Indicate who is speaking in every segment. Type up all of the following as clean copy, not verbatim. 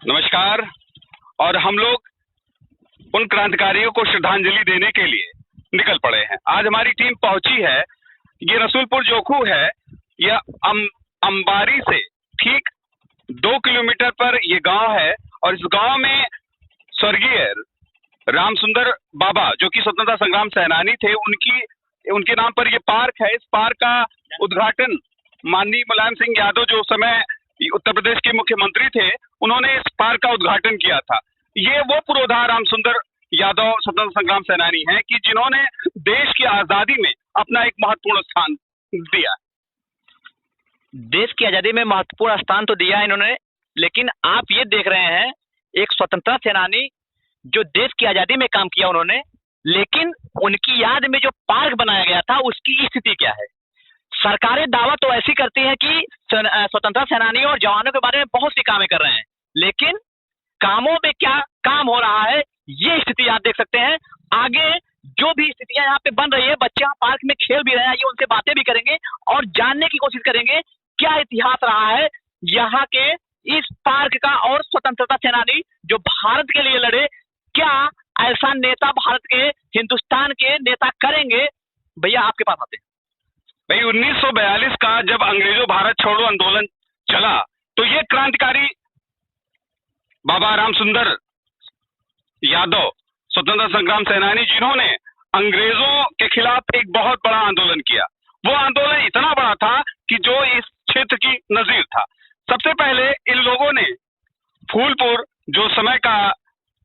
Speaker 1: नमस्कार। और हम लोग उन क्रांतिकारियों को श्रद्धांजलि देने के लिए निकल पड़े हैं। आज हमारी टीम पहुंची है, ये रसूलपुर जोखू है। यह अंबारी से ठीक 2 किलोमीटर पर ये गांव है और इस गांव में स्वर्गीय रामसुंदर बाबा, जो कि स्वतंत्रता संग्राम सेनानी थे, उनके नाम पर ये पार्क है। इस पार्क का उद्घाटन माननीय मुलायम सिंह यादव, जो उस समय उत्तर प्रदेश के मुख्यमंत्री थे, उन्होंने इस पार्क का उद्घाटन किया था। ये वो पुरोधा रामसुंदर यादव स्वतंत्रता संग्राम सेनानी हैं कि जिन्होंने देश की आजादी में अपना एक महत्वपूर्ण स्थान दिया।
Speaker 2: देश की आजादी में महत्वपूर्ण स्थान तो दिया इन्होंने, लेकिन आप ये देख रहे हैं एक स्वतंत्रता सेनानी जो देश की आजादी में काम किया उन्होंने, लेकिन उनकी याद में जो पार्क बनाया गया था उसकी स्थिति क्या है। सरकारें दावा तो ऐसी करती हैं कि स्वतंत्रता सेनानियों और जवानों के बारे में बहुत सी कामें कर रहे हैं, लेकिन कामों में क्या काम हो रहा है ये स्थिति आप देख सकते हैं। आगे जो भी स्थितियां यहाँ पे बन रही है, बच्चे यहाँ पार्क में खेल भी रहे हैं, ये उनसे बातें भी करेंगे और जानने की कोशिश करेंगे क्या इतिहास रहा है यहाँ के इस पार्क का। और स्वतंत्रता सेनानी जो भारत के लिए लड़े, क्या ऐसा नेता भारत के, हिंदुस्तान के नेता करेंगे। भैया आपके पास आते हैं।
Speaker 1: भाई 1942 का जब अंग्रेजों भारत छोड़ो आंदोलन चला, तो ये क्रांतिकारी बाबा रामसुंदर यादव स्वतंत्रता संग्राम सेनानी, जिन्होंने अंग्रेजों के खिलाफ एक बहुत बड़ा आंदोलन किया, वो आंदोलन इतना बड़ा था कि जो इस क्षेत्र की नजीर था। सबसे पहले इन लोगों ने फूलपुर, जो समय का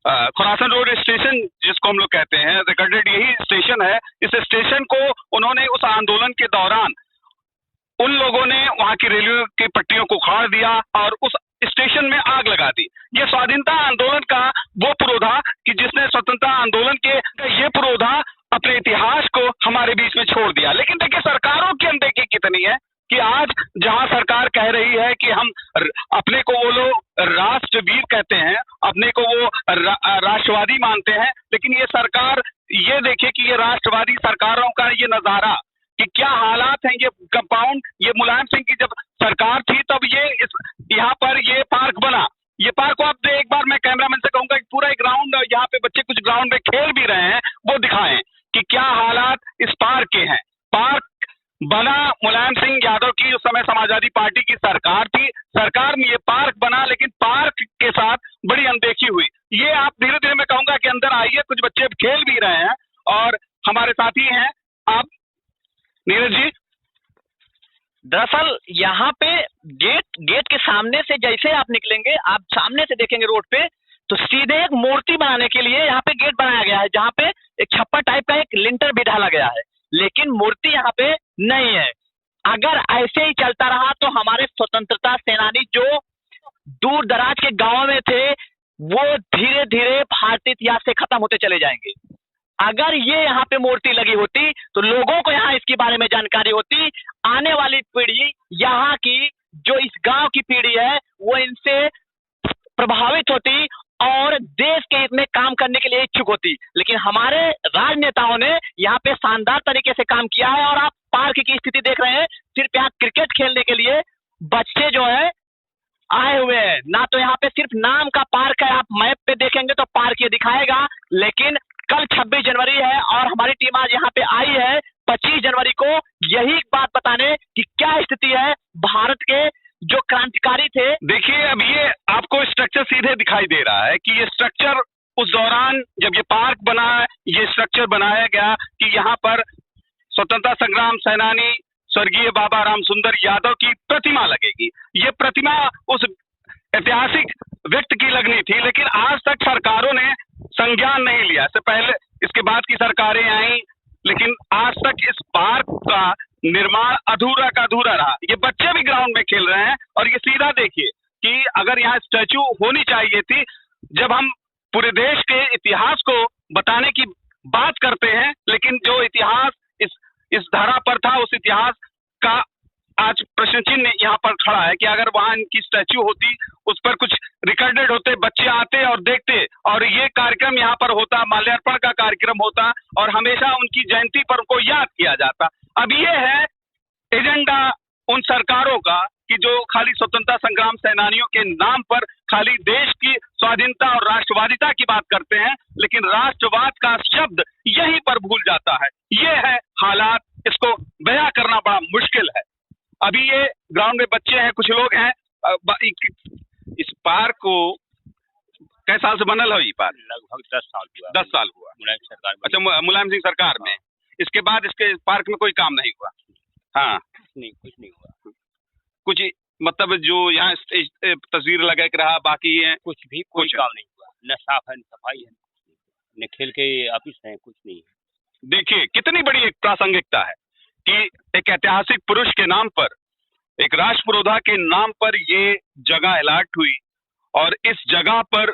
Speaker 1: खुरासन रोड स्टेशन जिसको हम लोग कहते हैं, रिकॉर्डेड यही स्टेशन है, इस स्टेशन को उन्होंने उस आंदोलन के दौरान उन लोगों ने वहां की रेलवे की पट्टियों को उखाड़ दिया और उस स्टेशन में आग लगा दी। ये स्वाधीनता आंदोलन का वो पुरोधा कि जिसने स्वतंत्रता आंदोलन के ये पुरोधा अपने इतिहास को हमारे बीच में छोड़ दिया। लेकिन देखिए सरकारों की अनदेखी कितनी है कि आज जहां सरकार कह रही है कि हम अपने को, वो लोग राष्ट्रवीर कहते हैं, अपने को वो राष्ट्रवादी मानते हैं, लेकिन ये सरकार, ये देखिए कि ये राष्ट्रवादी सरकारों का ये नजारा कि क्या हालात हैं। ये कंपाउंड, ये मुलायम सिंह की जब सरकार थी तब ये यहाँ पर ये पार्क बना। ये पार्क को आप एक बार मैं कैमरामैन से कहूंगा कि पूरा एक ग्राउंड, यहाँ पे बच्चे कुछ ग्राउंड में खेल भी रहे हैं, वो दिखाएं कि क्या हालात इस पार्क के हैं। पार्क बना मुलायम सिंह यादव की उस समय समाजवादी पार्टी की सरकार थी, सरकार में ये पार्क बना, लेकिन पार्क के साथ बड़ी अनदेखी हुई। ये आप धीरे धीरे मैं कहूंगा कि अंदर आइए, कुछ बच्चे खेल भी रहे हैं और हमारे साथी हैं आप नीरज जी।
Speaker 2: दरअसल यहाँ पे गेट के सामने से जैसे आप निकलेंगे, आप सामने से देखेंगे रोड पे, तो सीधे एक मूर्ति बनाने के लिए यहाँ पे गेट बनाया गया है, जहाँ पे एक छप्पर टाइप का एक लिंटर भी डाला गया है, लेकिन मूर्ति यहाँ पे नहीं है। अगर ऐसे ही चलता रहा तो हमारे स्वतंत्रता सेनानी जो दूर दराज के गांवों में थे, वो धीरे धीरे भारतीय इतिहास से खत्म होते चले जाएंगे। अगर ये यहाँ पे मूर्ति लगी होती तो लोगों को यहाँ इसके बारे में जानकारी होती, आने वाली पीढ़ी, यहाँ की जो इस गांव की पीढ़ी है, वो इनसे प्रभावित होती और देश के हित में काम करने के लिए इच्छुक होती। लेकिन हमारे राजनेताओं ने यहाँ पे शानदार तरीके से काम किया है। और आप पार्क की स्थिति देख रहे हैं, सिर्फ यहाँ क्रिकेट खेलने के लिए बच्चे जो है आए हुए हैं। ना तो यहाँ पे सिर्फ नाम का पार्क है, आप मैप पे देखेंगे तो पार्क ये दिखाएगा, लेकिन कल 26 जनवरी है और हमारी टीम आज यहाँ पे आई है 25 जनवरी को यही बात बताने कि क्या स्थिति है भारत के जो क्रांतिकारी थे।
Speaker 1: देखिए अब ये आपको स्ट्रक्चर सीधे दिखाई दे रहा है कि ये स्ट्रक्चर उस दौरान जब ये पार्क बना, ये स्ट्रक्चर बनाया गया कि यहाँ पर स्वतंत्रता संग्राम सेनानी स्वर्गीय बाबा रामसुंदर यादव की प्रतिमा लगेगी। ये प्रतिमा उस ऐतिहासिक व्यक्ति की लगनी थी, लेकिन आज तक सरकारों ने संज्ञान नहीं लिया। इससे पहले, इसके बाद की सरकारें आई, लेकिन आज तक इस पार्क का निर्माण अधूरा का अधूरा रहा। ये बच्चे भी ग्राउंड में खेल रहे हैं और ये सीधा देखिए कि अगर यहाँ स्टैचू होनी चाहिए थी। जब हम पूरे देश के इतिहास को बताने की बात करते हैं, लेकिन जो इतिहास इस धरा पर था, उस इतिहास का आज प्रश्न चिन्ह यहाँ पर खड़ा है कि अगर वहां इनकी स्टैचू होती, उस पर कुछ रिकॉर्डेड होते, बच्चे आते और देखते और ये कार्यक्रम यहाँ पर होता, माल्यार्पण का कार्यक्रम होता और हमेशा उनकी जयंती पर उनको याद किया जाता। अब ये है एजेंडा उन सरकारों का कि जो खाली स्वतंत्रता संग्राम सेनानियों के नाम पर खाली देश की स्वाधीनता और राष्ट्रवादिता की बात करते हैं, लेकिन राष्ट्रवाद का शब्द यहीं पर भूल जाता है। ये है हालात, इसको बयां करना बड़ा मुश्किल है। अभी ये ग्राउंड में बच्चे हैं, कुछ लोग हैं। इस पार्क को कई साल से बनल हो? ये पार्क
Speaker 3: लगभग 10 साल हुआ।
Speaker 1: 10 साल हुआ।
Speaker 3: मुलायम सरकार में।
Speaker 1: अच्छा, मुलायम सिंह सरकार में। इसके बाद इसके पार्क में कोई काम नहीं हुआ? हाँ,
Speaker 3: कुछ नहीं हुआ।
Speaker 1: कुछ मतलब जो यहाँ तस्वीर लगा के रहा, बाकी है
Speaker 3: कुछ काम नहीं हुआ। न साफ है, न सफाई है, न खेल के ऑफिस है, कुछ नहीं है।
Speaker 1: देखिए कितनी बड़ी एक प्रासंगिकता है कि एक ऐतिहासिक पुरुष के नाम पर, एक राष्ट्रपुरोधा के नाम पर ये जगह अलॉट हुई और इस जगह पर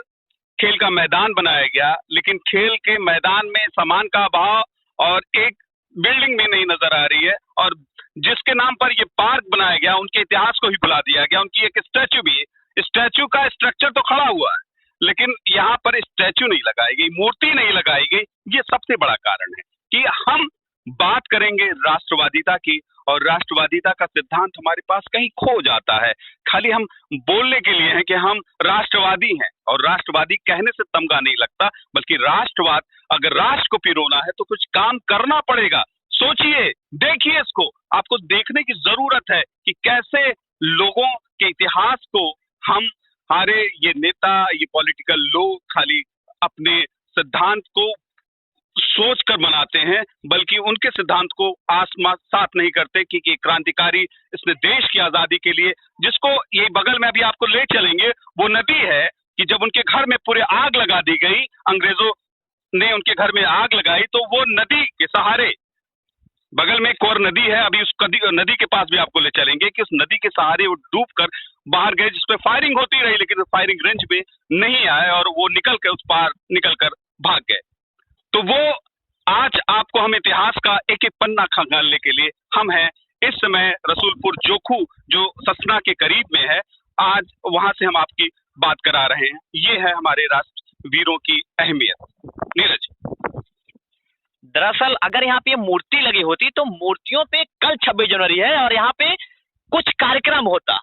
Speaker 1: खेल का मैदान बनाया गया, लेकिन खेल के मैदान में सामान का अभाव और एक बिल्डिंग भी नहीं नजर आ रही है। और जिसके नाम पर ये पार्क बनाया गया उनके इतिहास को ही भुला दिया गया। उनकी एक स्टैचू भी है, स्टैचू का स्ट्रक्चर तो खड़ा हुआ है, लेकिन यहाँ पर स्टैचू नहीं लगाई गई, मूर्ति नहीं लगाई गई। ये सबसे बड़ा कारण है कि हम बात करेंगे राष्ट्रवादिता की और राष्ट्रवादिता का सिद्धांत हमारे पास कहीं खो जाता है। खाली हम बोलने के लिए हैं कि हम राष्ट्रवादी हैं, और राष्ट्रवादी कहने से तमगा नहीं लगता, बल्कि राष्ट्रवाद, अगर राष्ट्र को पिरोना है तो कुछ काम करना पड़ेगा। सोचिए, देखिए, इसको आपको देखने की जरूरत है कि कैसे लोगों के इतिहास को हमारे ये नेता, ये पॉलिटिकल लोग खाली अपने सिद्धांत को सोच कर बनाते हैं, बल्कि उनके सिद्धांत को आसमान साथ नहीं करते कि क्रांतिकारी इसने देश की आजादी के लिए, जिसको ये बगल में अभी आपको ले चलेंगे, वो नदी है कि जब उनके घर में पूरे आग लगा दी गई, अंग्रेजों ने उनके घर में आग लगाई, तो वो नदी के सहारे, बगल में एक और नदी है, अभी उस नदी के पास भी आपको ले चलेंगे कि उस नदी के सहारे वो डूब कर बाहर गए, जिसपे फायरिंग होती रही, लेकिन फायरिंग रेंज पे नहीं आए और वो निकल के उस पार निकल कर भाग गए। तो वो आज आपको हम इतिहास का एक एक पन्ना खंगालने के लिए हम हैं इस समय रसूलपुर जोखू, जो ससना के करीब में है। आज वहां से हम आपकी बात करा रहे हैं। ये है हमारे राष्ट्र वीरों की अहमियत। नीरज,
Speaker 2: दरअसल अगर यहाँ पे मूर्ति लगी होती तो मूर्तियों पे कल 26 जनवरी है और यहाँ पे कुछ कार्यक्रम होता।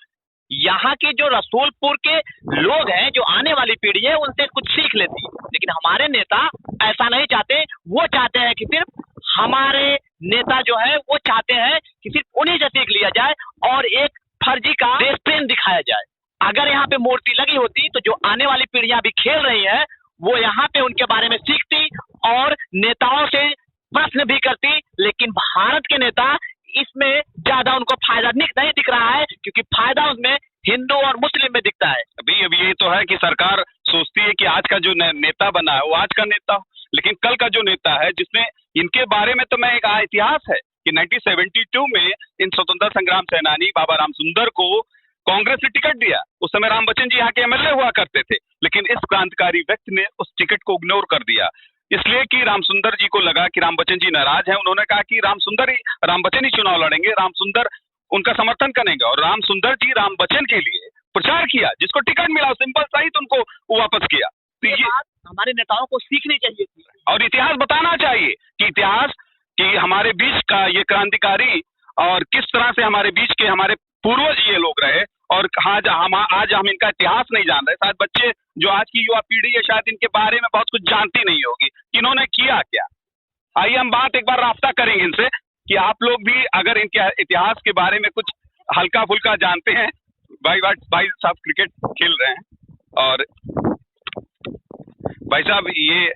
Speaker 2: यहाँ के जो रसूलपुर के लोग हैं, जो आने वाली पीढ़ी है, उनसे कुछ सीख लेती। लेकिन हमारे नेता ऐसा नहीं चाहते। वो चाहते हैं कि सिर्फ हमारे नेता जो है वो चाहते हैं कि सिर्फ उन्हीं से सीख लिया जाए और एक फर्जी का देश प्रेम दिखाया जाए। अगर यहाँ पे मूर्ति लगी होती तो जो आने वाली पीढ़ियां अभी खेल रही है वो यहाँ पे उनके बारे में सीखती और नेताओं से प्रश्न भी करती। लेकिन भारत के नेता इसमें ज्यादा उनको फायदा नहीं दिख रहा है, क्योंकि फायदा उसमें हिंदू और मुस्लिम में दिखता है।
Speaker 1: अभी ये तो है कि सरकार सोचती है कि आज का जो नेता बना है वो आज का नेता हो, लेकिन कल का जो नेता है, जिसने इनके बारे में तो मैं एक इतिहास है कि 1972 में इन स्वतंत्रता संग्राम सेनानी बाबा राम सुंदर को कांग्रेस ने टिकट दिया। उस समय राम बच्चन जी यहाँ के एमएलए हुआ करते थे, लेकिन इस क्रांतिकारी व्यक्ति ने उस टिकट को इग्नोर कर दिया, इसलिए कि राम सुंदर जी को लगा कि राम बच्चन जी नाराज हैं। उन्होंने कहा कि राम बच्चन ही चुनाव लड़ेंगे, राम सुंदर उनका समर्थन करेंगे, और राम सुंदर जी राम बच्चन के लिए प्रचार किया। जिसको टिकट मिला सिंपल सहित उनको वापस किया। तो ये
Speaker 2: बात हमारे नेताओं को सीखनी चाहिए थी
Speaker 1: और इतिहास बताना चाहिए कि इतिहास कि हमारे बीच का ये क्रांतिकारी और किस तरह से हमारे बीच के हमारे पूर्वज ये लोग रहे, और आज हम इनका इतिहास नहीं जान रहे। शायद बच्चे जो आज की युवा पीढ़ी है शायद इनके बारे में बहुत कुछ जानती नहीं होगी कि इन्होंने किया क्या। आइए हम बात एक बार राब्ता करेंगे इनसे कि आप लोग भी अगर इनके इतिहास के बारे में कुछ हल्का फुल्का जानते हैं। भाई साहब क्रिकेट खेल रहे हैं, और भाई साहब ये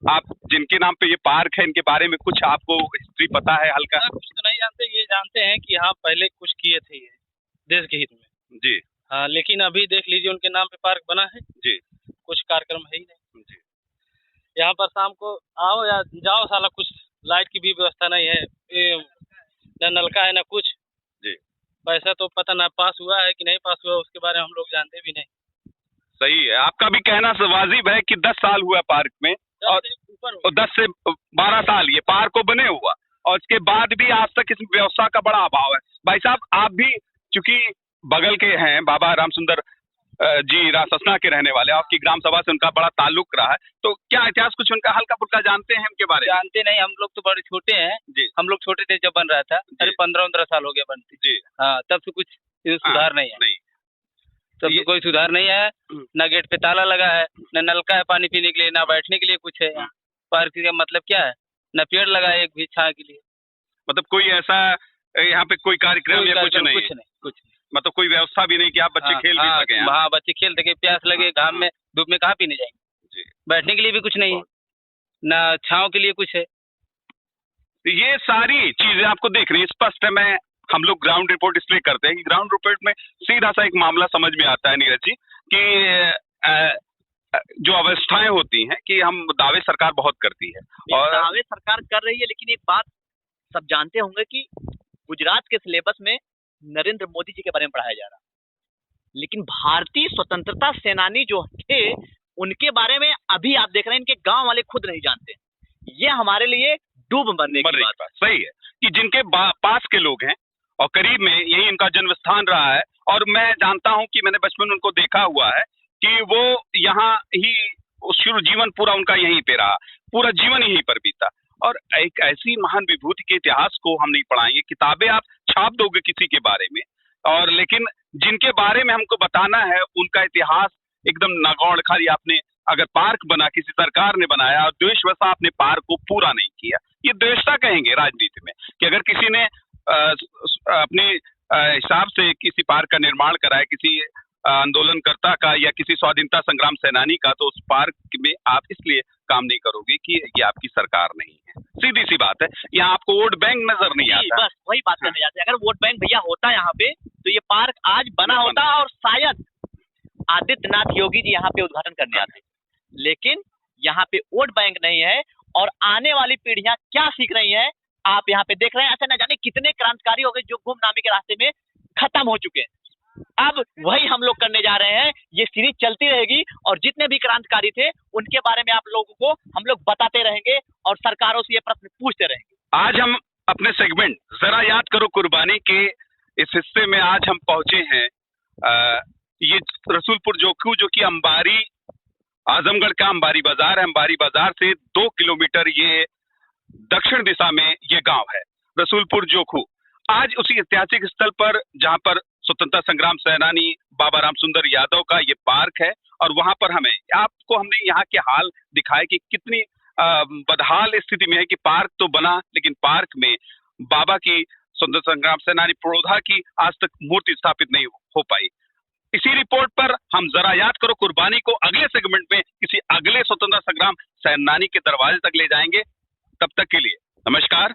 Speaker 1: आप जिनके नाम पे ये पार्क है, इनके बारे में कुछ आपको हिस्ट्री पता है हल्का?
Speaker 4: कुछ तो नहीं जानते, ये जानते हैं कि हाँ पहले कुछ किए थे ये देश के हित में
Speaker 1: जी।
Speaker 4: हाँ, लेकिन अभी देख लीजिए उनके नाम पे पार्क बना है
Speaker 1: जी,
Speaker 4: कुछ कार्यक्रम है ही नहीं
Speaker 1: जी।
Speaker 4: यहाँ पर। शाम को आओ या जाओ, साला कुछ लाइट की भी व्यवस्था नहीं है, न नलका है न कुछ
Speaker 1: जी।
Speaker 4: पैसा तो पता ना पास हुआ है कि नहीं पास हुआ, उसके बारे में हम लोग जानते भी नहीं।
Speaker 1: सही है, आपका भी कहना वाजिब है कि 10 साल हुआ पार्क में, और 10 से 12 साल ये पार्क को बने हुआ, और इसके बाद भी आज तक इस व्यवस्था का बड़ा अभाव है। भाई साहब आप भी चूंकि बगल के हैं, बाबा राम सुंदर जी राससना के रहने वाले, आपकी ग्राम सभा से उनका बड़ा ताल्लुक रहा है, तो क्या इतिहास कुछ उनका हल्का फुल्का जानते हैं उनके बारे में?
Speaker 4: जानते नहीं, हम लोग तो बड़े छोटे हैं
Speaker 1: जी
Speaker 4: हम लोग छोटे थे जब बन रहा था, अरे 15-15 साल हो गया बनते।
Speaker 1: जी
Speaker 4: हाँ तब से कुछ इसमें सुधार नहीं है,
Speaker 1: नहीं
Speaker 4: तब से कोई सुधार नहीं है। ना गेट पे ताला लगा है, ना नलका है पानी पीने के लिए, ना बैठने के लिए कुछ है। पार्क का मतलब क्या है, ना पेड़ लगा है एक भी छाया के लिए।
Speaker 1: मतलब कोई ऐसा यहाँ पे कोई कार्यक्रम या कुछ नहीं?
Speaker 4: कुछ नहीं।
Speaker 1: मतलब कोई व्यवस्था भी नहीं कि आप बच्चे खेल भी सके?
Speaker 4: हाँ बच्चे खेल सके, प्यास लगे घाम में धूप में कहाँ पीने जाएंगे।
Speaker 1: जी
Speaker 4: बैठने के लिए भी कुछ नहीं है, ना छाँव के लिए कुछ है।
Speaker 1: ये सारी चीजें आपको देख रही है स्पष्ट है। मैं हम लोग ग्राउंड रिपोर्ट इसलिए करते हैं कि ग्राउंड रिपोर्ट में सीधा सा एक मामला समझ में आता है नीरज जी कि जो अवस्थाएं होती हैं कि हम दावे सरकार बहुत करती है और
Speaker 2: दावे सरकार कर रही है, लेकिन एक बात सब जानते होंगे कि गुजरात के सिलेबस में नरेंद्र मोदी जी के बारे में पढ़ाया जा रहा, लेकिन भारतीय स्वतंत्रता सेनानी जो थे उनके बारे में अभी आप देख रहे हैं इनके गांव वाले खुद नहीं जानते। ये हमारे लिए डूब मरने की बात।
Speaker 1: सही है कि जिनके पास के लोग हैं और करीब में यही इनका जन्म स्थान रहा है, और मैं जानता हूं कि मैंने बचपन में उनको देखा हुआ है कि वो यहाँ ही शुरू जीवन पूरा उनका यहीं पे रहा, पूरा जीवन यहीं पर बीता। और एक ऐसी महान विभूति के इतिहास को हम नहीं पढ़ाएंगे, किताबें आप छाप दोगे किसी के बारे में, और लेकिन जिनके बारे में हमको बताना है उनका इतिहास एकदम नागौड़। खाली आपने अगर पार्क बना, किसी सरकार ने बनाया और द्वेषवश आपने पार्क को पूरा नहीं किया, ये द्वेषता कहेंगे राजनीति में कि अगर किसी ने अपने हिसाब से किसी पार्क का निर्माण कराया किसी आंदोलनकर्ता का या किसी स्वाधीनता संग्राम सेनानी का, तो उस पार्क में आप इसलिए काम नहीं करोगे कि ये आपकी सरकार नहीं है। सीधी सी बात है, यहाँ आपको वोट बैंक नजर नहीं आता।
Speaker 2: बस वही बात करने जाते हैं। अगर वोट बैंक भैया होता यहाँ पे तो ये पार्क आज बना होता और शायद आदित्यनाथ योगी जी यहाँ पे उद्घाटन करने आते, लेकिन यहाँ पे वोट बैंक नहीं है। और आने वाली पीढ़ियां क्या सीख रही हैं आप यहाँ पे देख रहे हैं। ऐसा न जाने कितने क्रांतिकारी हो गए जो गुमनामी के रास्ते में खत्म हो चुके हैं। अब वही हम लोग करने जा रहे हैं, ये सीरीज चलती रहेगी और जितने भी क्रांतिकारी थे उनके बारे में आप लोगों को हम लोग बताते रहेंगे और सरकारों से ये प्रश्न पूछते रहेंगे।
Speaker 1: आज हम अपने सेगमेंट जरा याद करो कुर्बानी के इस हिस्से में आज हम पहुंचे हैं। ये रसूलपुर जोखू जो कि अंबारी आजमगढ़ का अंबारी बाजार है। अंबारी बाजार से 2 किलोमीटर ये दक्षिण दिशा में ये गांव है रसूलपुर जोखू। आज उसी ऐतिहासिक स्थल पर जहां पर स्वतंत्रता संग्राम सेनानी बाबा राम सुंदर यादव का ये पार्क है, और वहां पर हमने यहाँ के हाल दिखाए कि कितनी बदहाल स्थिति में है कि पार्क तो बना लेकिन पार्क में बाबा की स्वतंत्रता संग्राम सेनानी प्रोधा की आज तक मूर्ति स्थापित नहीं हो पाई। इसी रिपोर्ट पर हम जरा याद करो कुर्बानी को अगले सेगमेंट में किसी अगले स्वतंत्रता संग्राम सेनानी के दरवाजे तक ले जाएंगे। तब तक के लिए नमस्कार।